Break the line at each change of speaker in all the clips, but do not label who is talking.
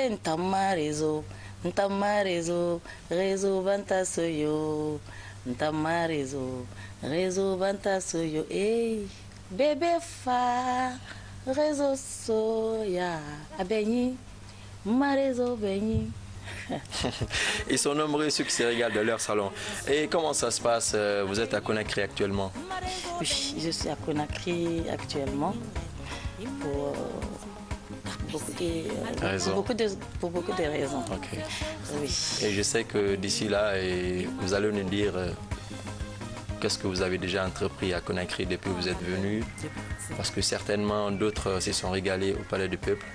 Ntama réseau banta soyo, ntama réseau banta soyo, bébé fa réseau soya, abeni, ma réseau beni.
Ils sont nombreux ceux qui se régalent de leur salon. Et comment ça se passe? Vous êtes à Conakry actuellement?
Oui, je suis à Conakry actuellement pour beaucoup de raisons.
Okay.
Oui.
Et je sais que d'ici là, vous allez nous dire qu'est-ce que vous avez déjà entrepris à Conakry depuis que vous êtes venu, parce que certainement d'autres se sont régalés au Palais du Peuple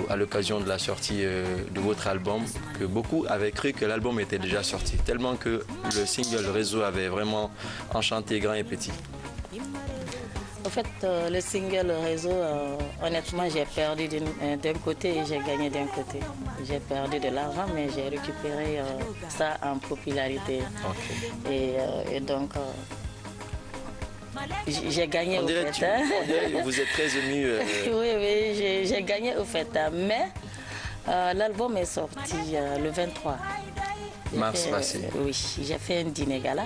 à l'occasion de la sortie de votre album, que beaucoup avaient cru que l'album était déjà sorti, tellement que le single Réseau avait vraiment enchanté grand et petit.
En fait, le single Réseau, honnêtement, j'ai perdu d'un côté et j'ai gagné d'un côté. J'ai perdu de l'argent, mais j'ai récupéré ça en popularité. Okay. Et donc, j'ai gagné au fait.
Vous êtes très ému.
Oui, j'ai gagné au fait. Mais l'album est sorti le 23
mars passé.
Oui, j'ai fait un dîner gala,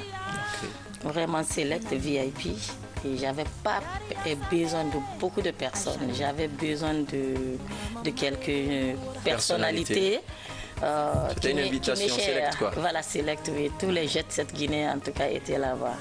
vraiment select VIP. Et j'avais pas besoin de beaucoup de personnes. J'avais besoin de quelques personnalités.
C'était une invitation select, quoi.
Voilà, select, oui. Tous les jet set guinéens, en tout cas, étaient là-bas.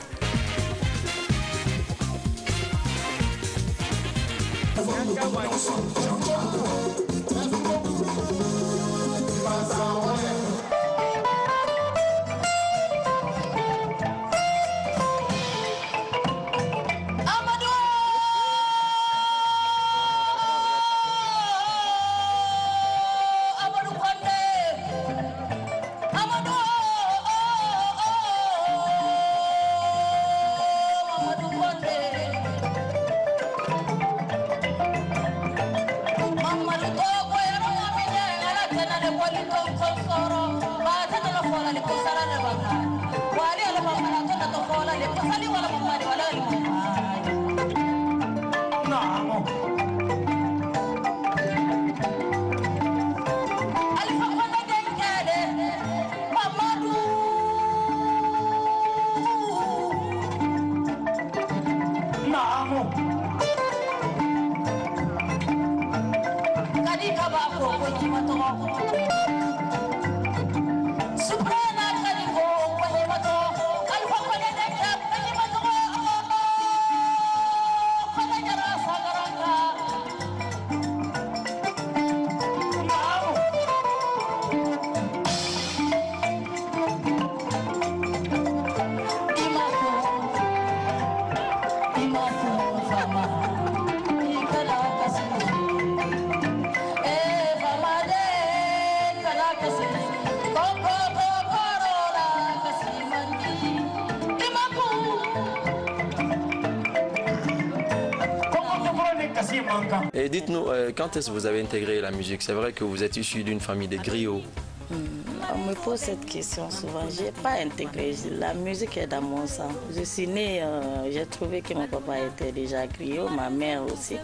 Et dites-nous, quand est-ce que vous avez intégré la musique? C'est vrai que vous êtes issu d'une famille de griots.
On me pose cette question souvent. Je n'ai pas intégré. La musique est dans mon sang. Je suis née, j'ai trouvé que mon papa était déjà griot, ma mère aussi.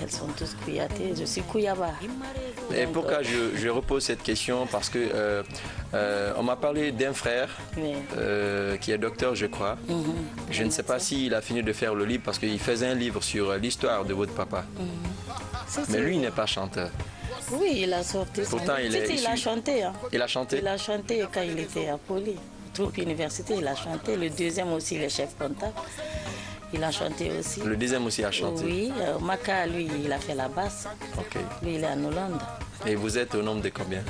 Elles sont tous couillatées. Je suis Kouyaba.
Et pourquoi je repose cette question? Parce que on m'a parlé d'un frère qui est docteur, je crois. Je ne sais pas s'il a fini de faire le livre parce qu'il faisait un livre sur l'histoire de votre papa. Mais lui, il n'est pas chanteur.
Oui, il a sorti.
Pourtant, il
a chanté. Hein.
Il a chanté?
Il a chanté quand il était à Poli. Troupe université, il a chanté. Le deuxième aussi, le chef comptable. Il a chanté aussi.
Le deuxième aussi a chanté?
Oui, Maka, lui, il a fait la basse. Lui, il est en Hollande.
Et vous êtes au nombre de combien?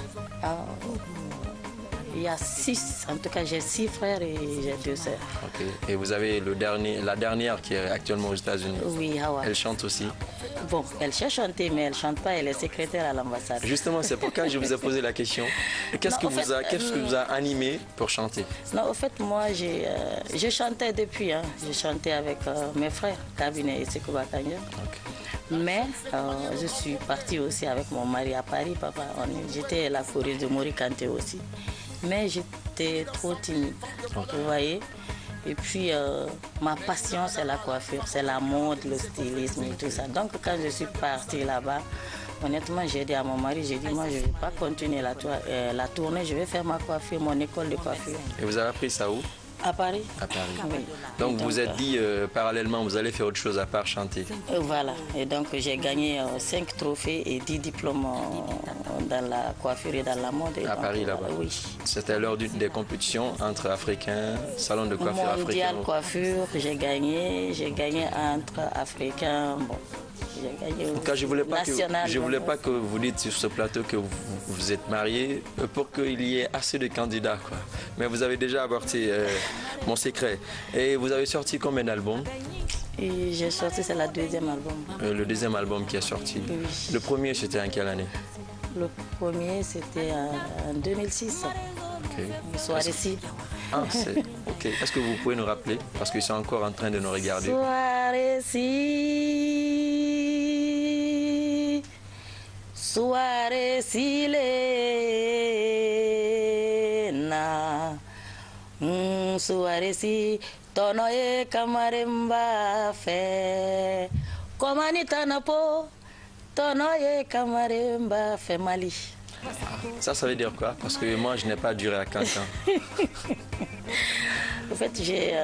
Il y a 6, en tout cas j'ai 6 frères et j'ai 2 sœurs.
Et vous avez la dernière qui est actuellement aux États-Unis?
Oui, Hawa.
Elle chante aussi?
Bon, elle sait chanter, mais elle ne chante pas, elle est secrétaire à l'ambassade.
Justement, c'est pourquoi je vous ai posé la question. Qu'est-ce qui vous a animé pour chanter?
Non, en fait, moi, je chantais depuis. Hein. Je chantais avec mes frères, Cabinet et Sekouba Kanya. Mais je suis partie aussi avec mon mari à Paris, papa. J'étais à la forêt de Mori Kanté aussi. Mais j'étais trop timide, vous voyez. Et puis, ma passion, c'est la coiffure, c'est la mode, le stylisme et tout ça. Donc, quand je suis partie là-bas, Honnêtement, j'ai dit à mon mari, j'ai dit, moi, je ne vais pas continuer la tournée, je vais faire ma coiffure, mon école de coiffure.
Et vous avez appris ça où?
À Paris.
À Paris.
Oui.
Donc vous vous êtes dit, parallèlement, vous allez faire autre chose à part chanter.
Voilà. Et donc, j'ai gagné 5 trophées et 10 diplômes dans la coiffure et dans la mode. Et
À
donc,
Paris, là-bas?
Oui.
C'était lors des compétitions entre Africains, salon de coiffure africain.
Mondial coiffure, j'ai gagné entre Africains. Bon.
En tout cas, je ne voulais pas que vous dites sur ce plateau que vous êtes marié pour qu'il y ait assez de candidats, quoi. Mais vous avez déjà avorté mon secret. Et vous avez sorti combien d'albums?
Et j'ai sorti, c'est le deuxième album.
Le deuxième album qui est sorti.
Oui.
Le premier, c'était en quelle année?
Le premier, c'était en 2006.
Okay.
Soirée-ci.
Ah, c'est... Ok. Est-ce que vous pouvez nous rappeler? Parce qu'ils sont encore en train de nous regarder.
Soirée-ci. Soirée-ci, Lena. Soirée-ci. Tono e kamaremba fe. Komani tanapo. Tono e kamaremba fe Mali.
Ça veut dire quoi? Parce que moi, je n'ai pas duré à 15 ans.
En fait,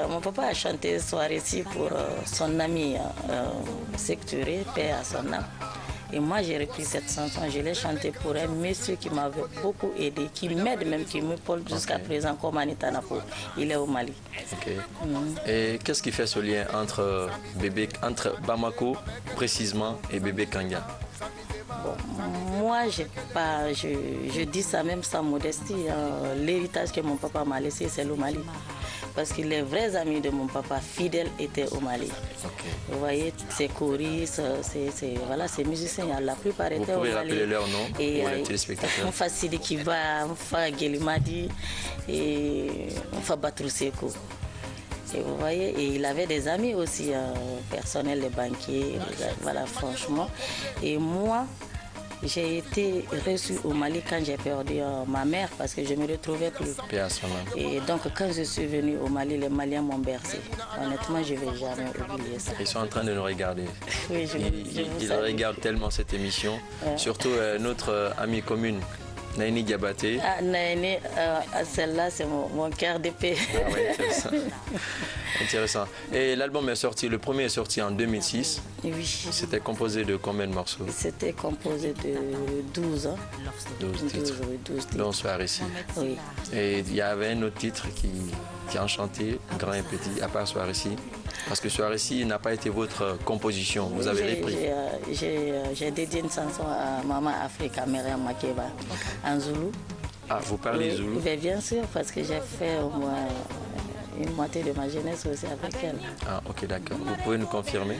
mon papa a chanté Soirée-ci pour son ami Secturé, paix à son âme. Et moi, j'ai repris cette chanson, je l'ai chantée pour un monsieur qui m'avait beaucoup aidé, qui m'aide même, qui me parle jusqu'à présent comme Anita Napo. Il est au Mali.
Ok. Et qu'est-ce qui fait ce lien entre Bamako, précisément, et Bébé Kanga?
Bon, moi, je dis ça même sans modestie. L'héritage que mon papa m'a laissé, c'est le Mali. Parce que les vrais amis de mon papa fidèles étaient au Mali.
Okay.
Vous voyez, ces choristes, ces musiciens, la plupart étaient au Mali.
Vous pouvez rappeler leur nom pour les téléspectateurs?
Mfa Sidi Kiba, Mfa Gelimadi et Mfa Batrousseko. Et vous voyez, et il avait des amis aussi, personnels, les banquiers, voilà, franchement. Et moi, j'ai été reçue au Mali quand j'ai perdu ma mère parce que je ne me retrouvais plus. Et donc, quand je suis venue au Mali, les Maliens m'ont bercé. Honnêtement, je ne vais jamais oublier ça.
Ils sont en train de nous regarder.
Oui,
ils regardent tellement cette émission. Surtout notre amie commune, Naini Diabaté.
Ah, Naini, celle-là, c'est mon cœur d'épée.
Ah oui, intéressant. Intéressant. Et l'album est sorti, le premier est sorti en 2006.
Oui.
C'était composé de combien de morceaux?
C'était composé de 12 ans.
12 titres.
Oui, 12 titres.
Dont Soirée-ci.
Oui.
Et il y avait un autre titre qui a enchanté, grand et petit, à part Soirée-ci. Parce que Soirée-ci n'a pas été votre composition, vous avez repris.
J'ai dédié une chanson à Maman Africa, Myriam Makeba, en Zoulou.
Ah, vous parlez Zoulou?
Oui, bien sûr, parce que j'ai fait au moins une moitié de ma jeunesse aussi avec elle.
Ah, ok, d'accord. Vous pouvez nous confirmer?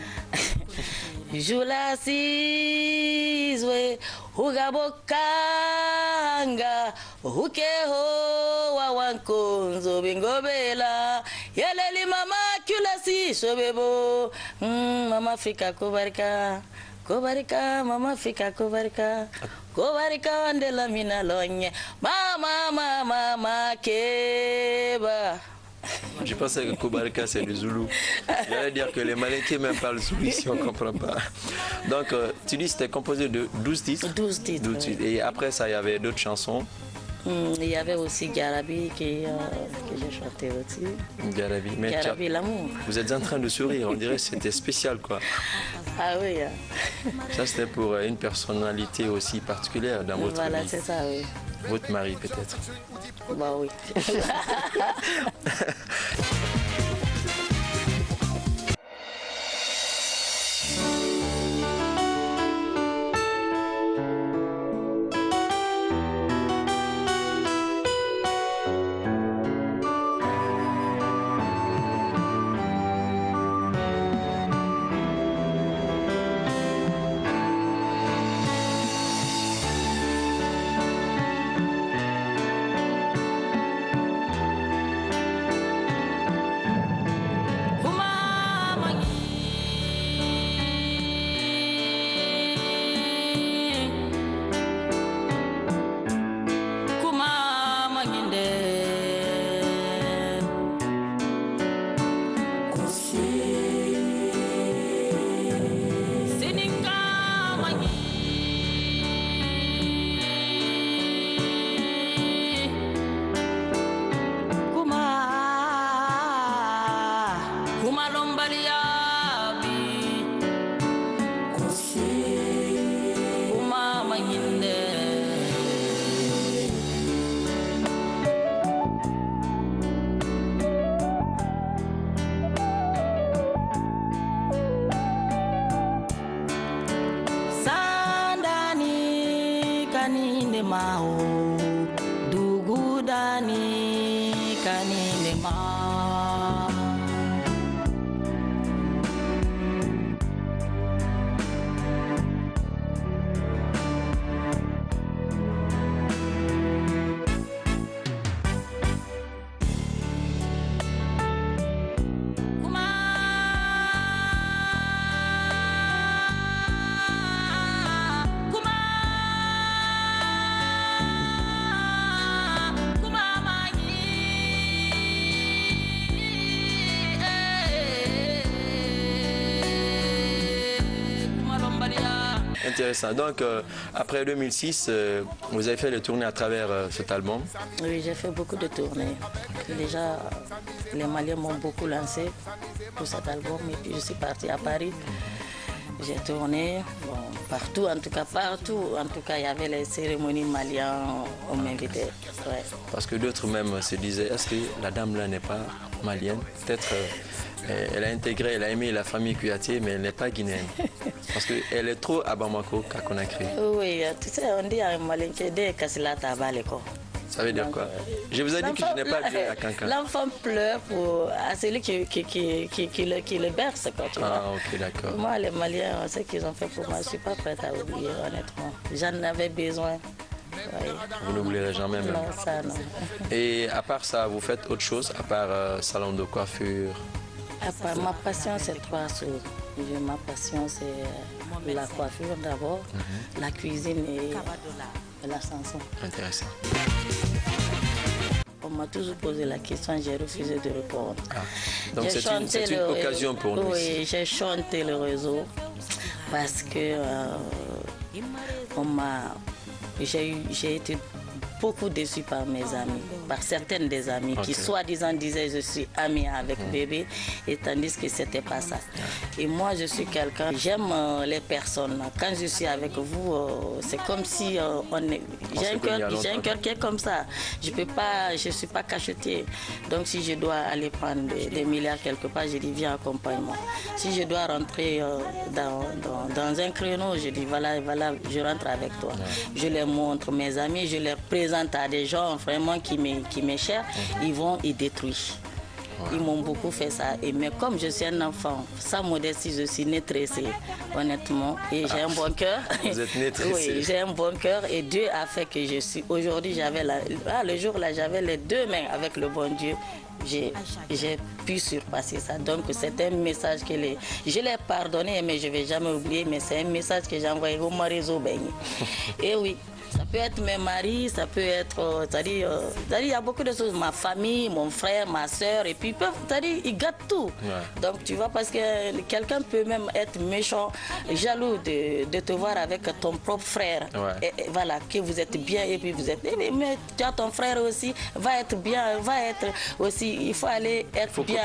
Jula sizwe ugabokanga ukeho wawankonzo bingobela yeleli mama kulasi sobebo mama Afrika kobarika kobarika mama Afrika kobarika kobarika ndela mina lonye mama keba.
Je pensais que Kobarika c'est du Zoulou. J'allais dire que les Malinqués même parlent Zoulou si on ne comprend pas. Donc tu dis que c'était composé de 12 titres?
12 titres.
Oui. Et après ça, il y avait d'autres chansons?
Il y avait aussi Garabi que j'ai chanté aussi.
Garabi, mais
Garabi, l'amour.
Vous êtes en train de sourire, on dirait que c'était spécial quoi.
Ah oui.
Ça c'était pour une personnalité aussi particulière dans votre vie.
Voilà, c'est ça, oui.
Votre mari peut-être?
Bah oui. kanine mao, dugudani kanine mao.
Intéressant. Donc, après 2006, vous avez fait les tournées à travers cet album?
Oui, j'ai fait beaucoup de tournées. Déjà, les Maliens m'ont beaucoup lancé pour cet album. Et puis, je suis partie à Paris. J'ai tourné partout, en tout cas, il y avait les cérémonies maliennes, on m'invitait. Ouais.
Parce que d'autres même se disaient, est-ce que la dame là n'est pas malienne? Peut-être elle a intégré, elle a aimé la famille Kouyaté, mais elle n'est pas guinéenne. Parce qu'elle est trop à Bamako qu'à Conakry.
Oui, tu sais, on dit à un Malien que dès que c'est là, tu as balé.
Ça veut dire quoi? Je vous ai dit que je n'ai pas vu à Cancan.
L'enfant pleure à celui qui le berce. Quoi, tu vois.
Ok, d'accord.
Moi, les Maliens, ce qu'ils ont fait pour moi, je ne suis pas prête à oublier, honnêtement. J'en avais besoin. Oui.
Vous n'oublierez jamais même?
Non, ça, non.
Et à part ça, vous faites autre chose, à part salon de coiffure?
Ma passion, c'est trois choses. Ma passion, c'est la coiffure d'abord, la cuisine et la chanson.
Intéressant.
On m'a toujours posé la question, j'ai refusé de répondre.
Donc c'est une occasion pour nous.
Oui, j'ai chanté le réseau parce que j'ai été beaucoup déçue par mes amis, par certaines des amis qui soi-disant disaient je suis amie avec bébé, et tandis que c'était pas ça. Et moi je suis quelqu'un, j'aime les personnes. Quand je suis avec vous, c'est comme si j'ai un cœur qui est comme ça. Je suis pas cachetier. Donc si je dois aller prendre des milliards quelque part, je dis viens accompagne-moi. Si je dois rentrer dans un créneau, je dis voilà, je rentre avec toi. Je les montre mes amis, je les présente à des gens vraiment qui m'est cher, ils vont y détruire. Ils m'ont beaucoup fait ça. Mais comme je suis un enfant, sans modestie, je suis née tressée, honnêtement. Et j'ai un bon cœur.
Vous êtes née tressée.
Oui, j'ai un bon cœur. Et Dieu a fait que je suis. Aujourd'hui, le jour-là, j'avais les deux mains avec le bon Dieu. J'ai pu surpasser ça. Donc, c'est un message que je l'ai pardonné, mais je ne vais jamais oublier. Mais c'est un message que j'ai envoyé au réseau. Et oui. Ça peut être mes maris, ça peut être, il y a beaucoup de choses, ma famille, mon frère, ma soeur, et puis ils gâtent tout. Ouais. Donc tu vois, parce que quelqu'un peut même être méchant, jaloux de te voir avec ton propre frère. Ouais. Et voilà, que vous êtes bien, et puis vous êtes, mais tu as ton frère aussi, va être bien, il faut aller être bien,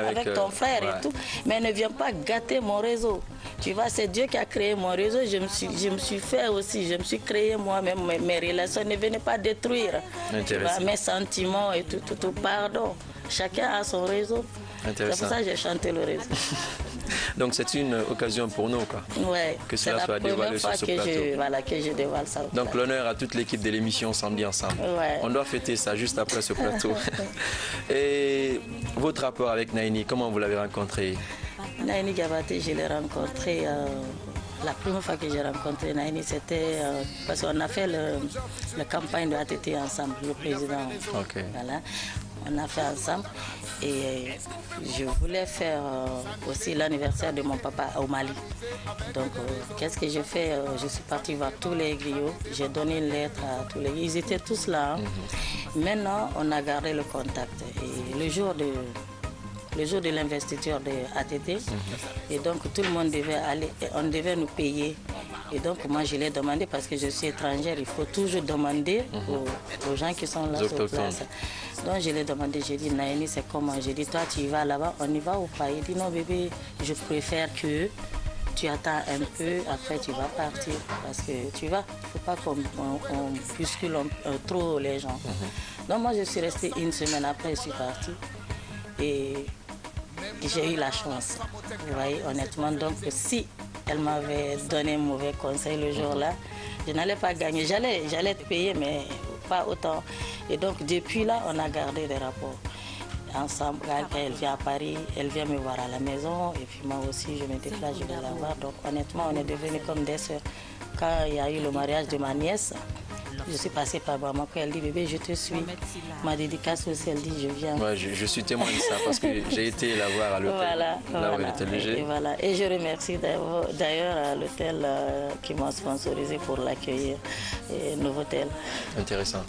avec ton frère et tout. Mais ne viens pas gâter mon réseau. Tu vois, c'est Dieu qui a créé mon réseau, je me suis fait aussi, je me suis créé moi-même, mes relations ne venaient pas détruire mes sentiments et tout, pardon. Chacun a son réseau. C'est pour ça que j'ai chanté le réseau.
Donc c'est une occasion pour nous, quoi.
Ouais,
que cela soit dévoilé sur ce plateau.
Que je dévoile ça.
Donc l'honneur à toute l'équipe de l'émission Samedi Ensemble.
Ouais.
On doit fêter ça juste après ce plateau. Et votre rapport avec Naini, comment vous l'avez rencontré?
Naini Gabaté, je l'ai rencontré. La première fois que j'ai rencontré Naini, c'était parce qu'on a fait la campagne de ATT ensemble, le président.
Okay.
Voilà. On a fait ensemble et je voulais faire aussi l'anniversaire de mon papa au Mali. Donc, qu'est-ce que j'ai fait? Je suis partie voir tous les griots, j'ai donné une lettre à tous les... Ils étaient tous là. Hein. Maintenant, on a gardé le contact. Et le jour de l'investiture de ATT, et donc tout le monde devait aller, on devait nous payer. Et donc moi je l'ai demandé parce que je suis étrangère, il faut toujours demander aux gens qui sont là sur place. Donc je l'ai demandé, j'ai dit Naini c'est comment? J'ai dit toi tu y vas là-bas, on y va ou pas? Il dit non bébé, je préfère que tu attends un peu, après tu vas partir parce que tu vois, il ne faut pas qu'on bouscule trop les gens. Donc moi je suis restée une semaine après, je suis partie et j'ai eu la chance, vous voyez, honnêtement. Donc si elle m'avait donné un mauvais conseil le jour-là, Je n'allais pas gagner. J'allais être payée, mais pas autant. Et donc, depuis là, on a gardé des rapports ensemble. Quand elle vient à Paris, elle vient me voir à la maison. Et puis moi aussi, je me déplace, je vais la voir. Donc, honnêtement, on est devenus comme des sœurs. Quand il y a eu le mariage de ma nièce, je suis passée par maman, elle dit bébé, je te suis. Ma dédicace aussi, elle dit je viens.
Ouais, je suis témoin de ça parce que j'ai été la voir à l'hôtel.
Voilà,
là où elle était logée.
Et, voilà. Et je remercie d'ailleurs l'hôtel qui m'a sponsorisé pour l'accueillir, Novotel.
Intéressant.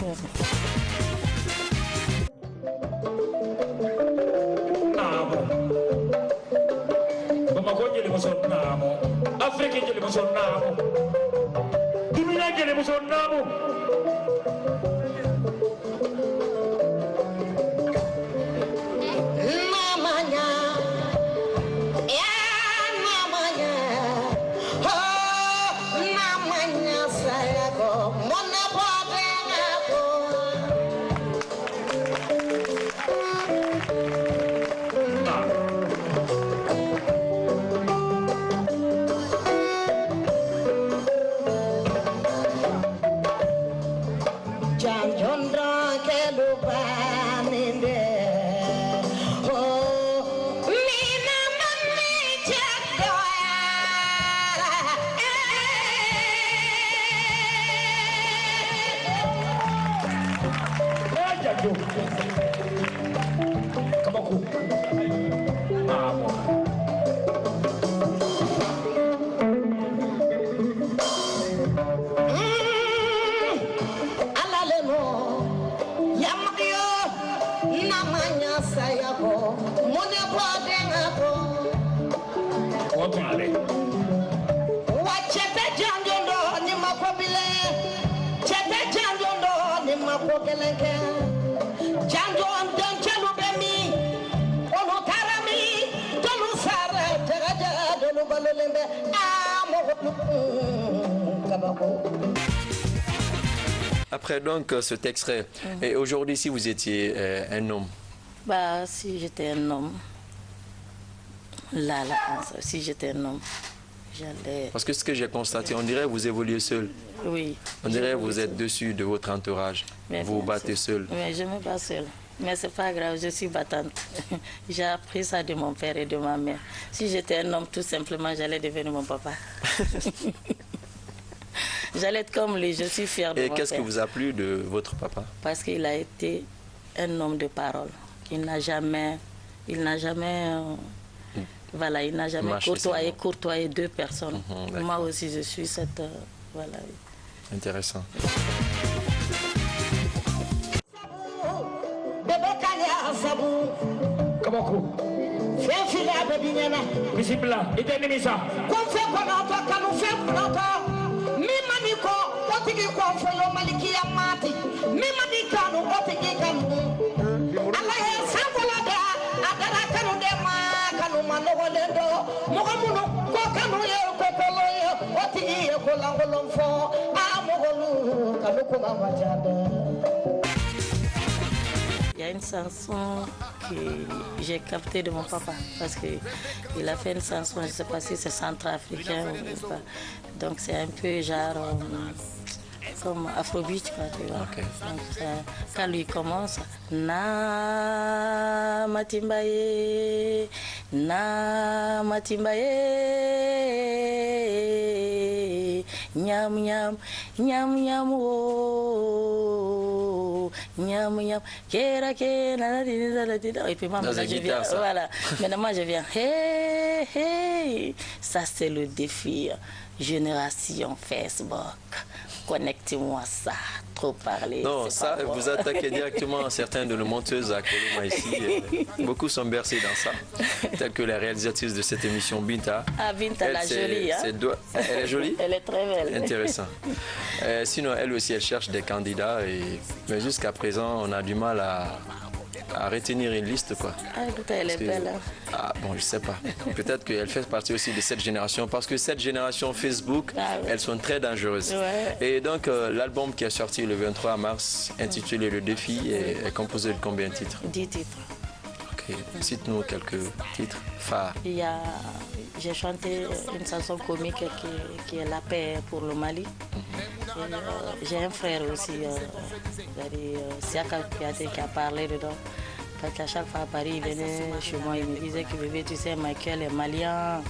Après donc cet extrait, et aujourd'hui si vous étiez un homme?
Bah si j'étais un homme, si j'étais un homme, j'allais...
Parce que ce que j'ai constaté, on dirait que vous évoluez seul.
Oui.
On dirait que vous êtes dessus de votre entourage, mais vous vous battez seul.
Mais je me bats seul. Mais c'est pas grave, je suis battante. J'ai appris ça de mon père et de ma mère. Si j'étais un homme, tout simplement, j'allais devenir mon papa. J'allais être comme lui, je suis fière de mon père.
Et qu'est-ce qui vous a plu de votre papa?
Parce qu'il a été un homme de parole. Il n'a jamais voilà, il n'a jamais courtoyé deux personnes. Moi aussi, je suis cette... voilà.
Intéressant.
Il y a une chanson que j'ai captée de mon papa parce qu'il a fait une chanson, je ne sais pas si c'est centrafricain ou pas. Donc c'est un peu genre comme Afrobeat, quoi, tu vois.
Okay.
Donc, quand lui commence, na matimbaye, nyam nyam, nyam nyam oh, nyam nyam, kera kera, et puis moi, je viens, voilà. Maintenant, moi, je viens, hey, hey, ça c'est le défi génération Facebook. Connectez-moi ça, trop parler.
Non, ça, vous attaquez directement certains de nos monteuses à Koloma ici. Beaucoup sont bercés dans ça, telles que la réalisatrice de cette émission, Binta.
Ah, Binta, la jolie. Hein?
Elle est jolie?
Elle est très belle.
Intéressant. Sinon, elle aussi, elle cherche des candidats, mais jusqu'à présent, on a du mal à retenir une liste, quoi.
Ah, elle est belle. Hein?
Ah, bon, je sais pas. Peut-être qu'elle fait partie aussi de cette génération, parce que cette génération Facebook, elles sont très dangereuses. Ouais. Et donc, l'album qui est sorti le 23 mars, intitulé Le Défi, est composé de combien de titres?
10 titres.
Ok, cite-nous quelques titres phares.
J'ai chanté une chanson comique qui est La paix pour le Mali. J'ai un frère aussi, Siaka Kouyaté, qui a parlé dedans. Parce qu'à chaque fois à Paris, il venait chez moi, il me disait que bébé, tu sais, Michael est malien.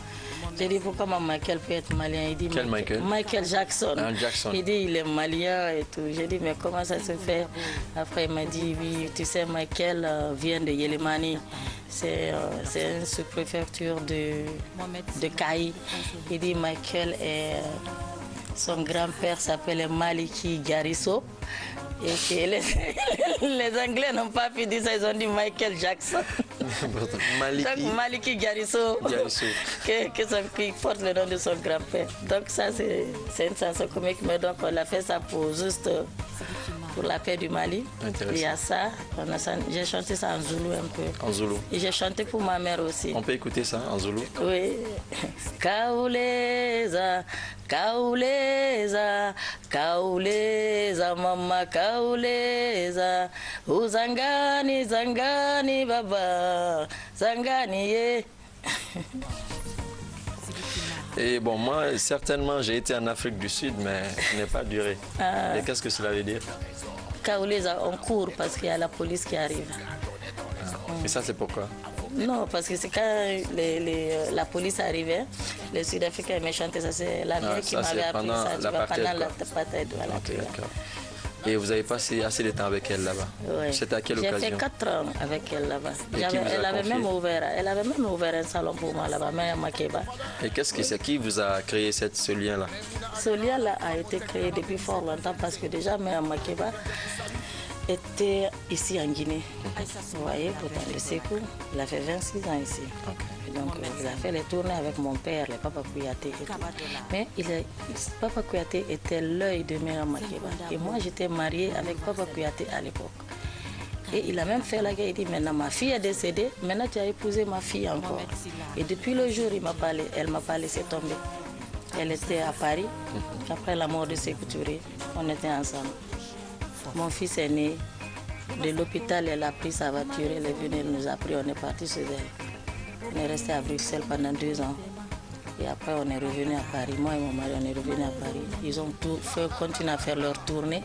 J'ai dit, pourquoi Michael peut être malien? Il dit,
quel Michael?
Michael Jackson.
Ah, Jackson.
Il dit, il est malien et tout. J'ai dit, mais comment ça se fait? Après, il m'a dit, oui, tu sais, Michael vient de Yelimani. C'est une sous-préfecture de Kaï. Il dit, Michael est... Son grand-père s'appelle Maliki Garisso. Et que les Anglais n'ont pas pu dire ça, ils ont dit Michael Jackson. Donc Maliki Garisso, qui porte le nom de son grand-père. Donc ça c'est une chanson comique, mais donc on a fait ça pour juste pour la paix du Mali. Il y a ça, j'ai chanté ça en zoulou un peu.
En zoulou.
Et j'ai chanté pour ma mère aussi.
On peut écouter ça en zoulou?
Oui. Kauleza, Kauleza, Kauleza, mama Kauleza, Uzangani, Zangani, baba, Zangani, yeah.
Et bon, moi, certainement, j'ai été en Afrique du Sud, mais je n'ai pas duré. Et qu'est-ce que cela veut dire?
Kauleza, on court parce qu'il y a la police qui arrive.
Et ça, c'est pourquoi?
Non, parce que c'est quand la police arrivait, les Sud-Africains me chantaient ça, c'est l'Amérique qui m'avait appris ça, tu vois, pendant l'apartheid. Voilà,
okay, d'accord. Et vous avez passé assez de temps avec elle là-bas?
Oui.
C'était à quelle occasion?
J'ai fait 4 ans avec elle là-bas. Elle avait même ouvert un salon pour moi là-bas, mais à Makeba.
Et qu'est-ce que c'est? Qui vous a créé ce lien-là?
Ce lien-là a été créé depuis fort longtemps parce que déjà, Mère Makeba était ici en Guinée. Vous voyez, pourtant le Sékou, il a fait 26 ans ici. Okay. Donc il a fait les tournées avec mon père, le Papa Kouyaté. Mais Papa Kouyaté était l'œil de Mère Makeba. Et moi j'étais mariée avec Papa Kouyaté à l'époque. Et il a même fait la guerre, il dit maintenant ma fille est décédée, maintenant tu as épousé ma fille encore. Et depuis le jour il m'a parlé, elle ne m'a pas laissé tomber. Elle était à Paris, après la mort de Sékou Touré, on était ensemble. Mon fils est né de l'hôpital, elle a pris sa voiture, elle est venue, elle nous a pris, on est parti chez elle. On est resté à Bruxelles pendant 2 ans. Et après, on est revenu à Paris. Moi et mon mari, on est revenu à Paris. Ils ont continué à faire leur tournée.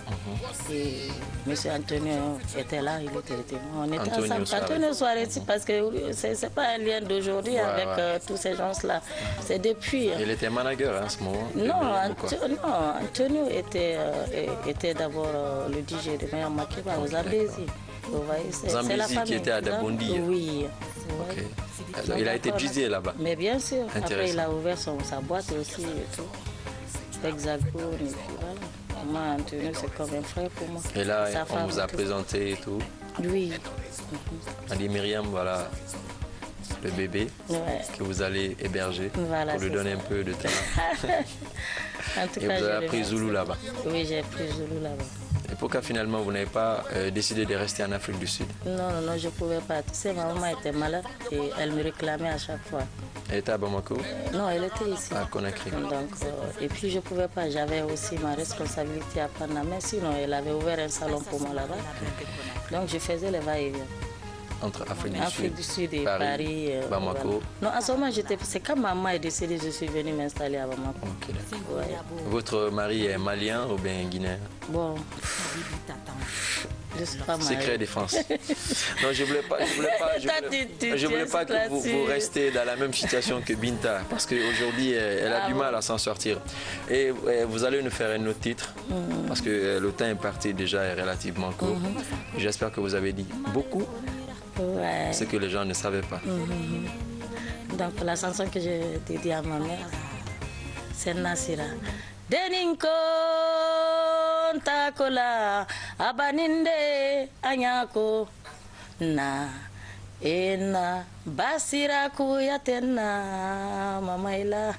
Et M. Antonio était là, il était témoin. On était ensemble. Antonio Soirée, parce que ce n'est pas un lien d'aujourd'hui avec tous ces gens-là. C'est depuis.
Il était manager à ce moment?
Non, Antonio était d'abord le DJ de Mère Makeba aux Zambézi. Vous voyez, c'est la famille.
Qui était à Dabondi?
Oui.
Okay. Alors, il a été DJ là-bas?
Mais bien sûr. Après, il a ouvert sa boîte aussi et tout. Hexagone et puis voilà. Moi, Antonio, c'est comme un frère pour moi.
Et là, on vous a présenté et tout?
Oui.
On dit Myriam, voilà le bébé que vous allez héberger pour lui donner un peu de temps.
En tout
et
cas,
vous avez appris Zoulou là-bas?
Oui, j'ai appris Zoulou là-bas.
Et pourquoi finalement vous n'avez pas décidé de rester en Afrique du Sud?
Non, je ne pouvais pas. Tu sais, ma maman était malade et elle me réclamait à chaque fois.
Elle était à Bamako?
Non, elle était ici.
À Conakry.
Donc, et puis je ne pouvais pas, j'avais aussi ma responsabilité à prendre la main. Sinon, elle avait ouvert un salon pour moi là-bas. Donc je faisais les va-et-vient.
Entre Afrique du Sud
et Paris,
Bamako.
Voilà. Non, à ce moment, c'est quand maman est décédée, je suis venue m'installer à Bamako.
Okay, votre mari est malien ou bien guinéen?
Bon, je suis pas mariée.
Secret défense. Non, je voulais pas que vous restiez dans la même situation que Binta, parce qu'aujourd'hui, elle a du mal à s'en sortir. Et vous allez nous faire un autre titre, parce que le temps est parti déjà est relativement court. J'espère que vous avez dit beaucoup. Ce que les gens ne savaient pas.
Donc la chanson que j'ai dédiée à ma mère, c'est Nasira. Deninko takola abaninde anyako na ena basira kuyatena mamaila.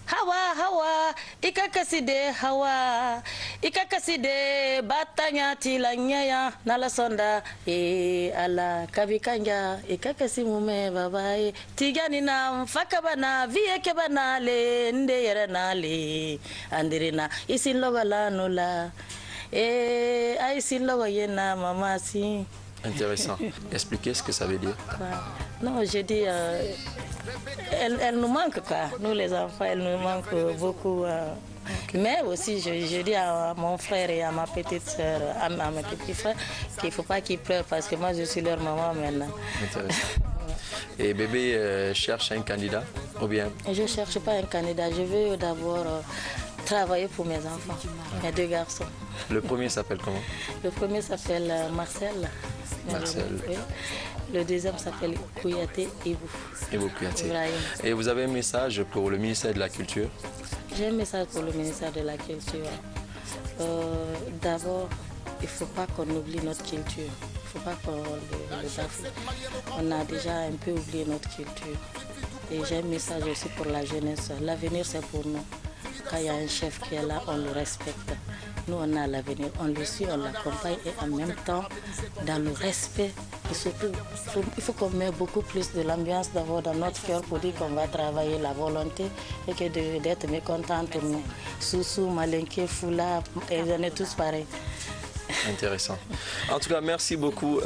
Hawa, ikakaside hawa, ikakaside batanya tilanyaya nalasonda ala kabikanja ikakasi mume babaye tigani na mfaka bana vieke bana le nde yere na le andirina isin logo la nula ay isin logo yena mamasi.
Intéressant. Expliquez ce que ça veut dire.
Non, j'ai dit, elle nous manque quoi. Nous les enfants, elle nous manque beaucoup. Mais aussi, je dis à mon frère et à ma petite soeur, à mes petits frères, qu'il ne faut pas qu'ils pleurent parce que moi, je suis leur maman maintenant.
Intéressant. Et bébé cherche un candidat ou bien?
Je ne cherche pas un candidat. Je veux d'abord travailler pour mes enfants, mes 2 garçons.
Le premier s'appelle comment?
Le premier s'appelle Marcel.
Marcel.
Oui. Le deuxième s'appelle Kouyaté Ibou.
Ibou Kouyaté.
Ibrahim.
Et vous avez un message pour le ministère de la Culture? J'ai
un message pour le ministère de la Culture. D'abord, il ne faut pas qu'on oublie notre culture. Il ne faut pas qu'on le bafoue. On a déjà un peu oublié notre culture. Et j'ai un message aussi pour la jeunesse. L'avenir, c'est pour nous. Quand il y a un chef qui est là, on le respecte. Nous, on a l'avenir, on le suit, on l'accompagne et en même temps, dans le respect, et surtout, il faut qu'on mette beaucoup plus de l'ambiance d'abord dans notre cœur pour dire qu'on va travailler la volonté et que d'être mécontente, nous. Soussou, Malinké, Foula, et on est tous pareils.
Intéressant. En tout cas, merci beaucoup,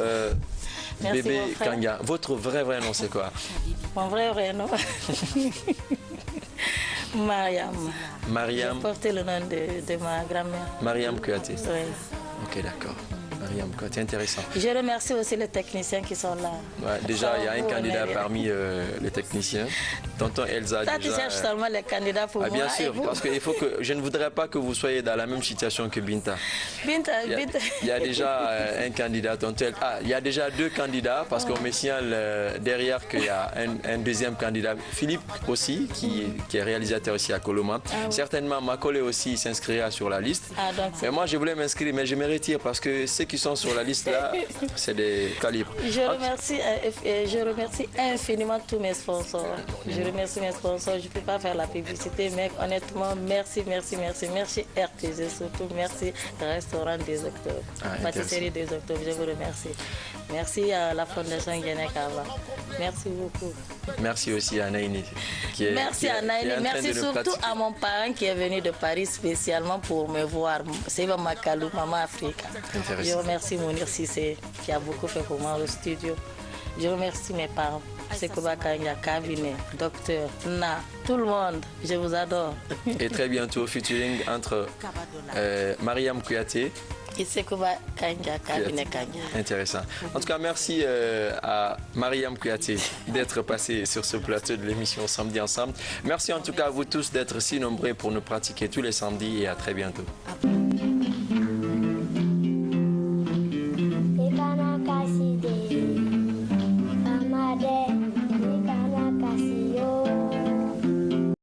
merci
bébé Kanga. Votre vrai nom, c'est quoi?
Mon vrai nom Mariam.
Mariam.
J'ai porté le nom de ma grand-mère.
Mariam Kouyaté.
Oui.
Ok, d'accord. Mariam Kouyaté, intéressant.
Je remercie aussi les techniciens qui sont là.
Ouais, déjà, il y a un candidat parmi les techniciens. Tonton Elsa.
Ça, tu cherches seulement les candidats pour moi.
Bien sûr, parce que je ne voudrais pas que vous soyez dans la même situation que Binta.
Binta.
Il y a déjà un candidat, tonton Elsa. Ah, il y a déjà 2 candidats, parce qu'on me signale derrière qu'il y a un deuxième candidat. Philippe aussi, qui est réalisateur ici à Coloma. Certainement, Makolé aussi s'inscrira sur la liste. Mais moi, je voulais m'inscrire, mais je me retire parce que ceux qui sont sur la liste là, c'est des calibres.
Je remercie infiniment tous mes sponsors. Je remercie mes sponsors. Je ne peux pas faire la publicité, mais honnêtement, merci RTG surtout, merci Restaurant des Octobres, Pâtisserie des Octobres, je vous remercie. Merci à la Fondation Guinée-Kava. Merci beaucoup.
Merci aussi à Naïni.
Merci à Naïni. Merci surtout à mon parent qui est venu de Paris spécialement pour me voir. C'est Makalou, Maman Africa. Je remercie Mounir Sissé qui a beaucoup fait pour moi au studio. Je remercie mes parents. Sekouba Kanga, cabinet, docteur, Na, tout le monde. Je vous adore.
Et très bientôt, featuring entre Mariam Kouyaté
et Sekouba Kanga, cabinet Kanga.
Intéressant. En tout cas, merci à Mariam Kouyaté d'être passée sur ce plateau de l'émission Samedi Ensemble. Merci en tout cas à vous tous d'être si nombreux pour nous pratiquer tous les samedis et à très bientôt.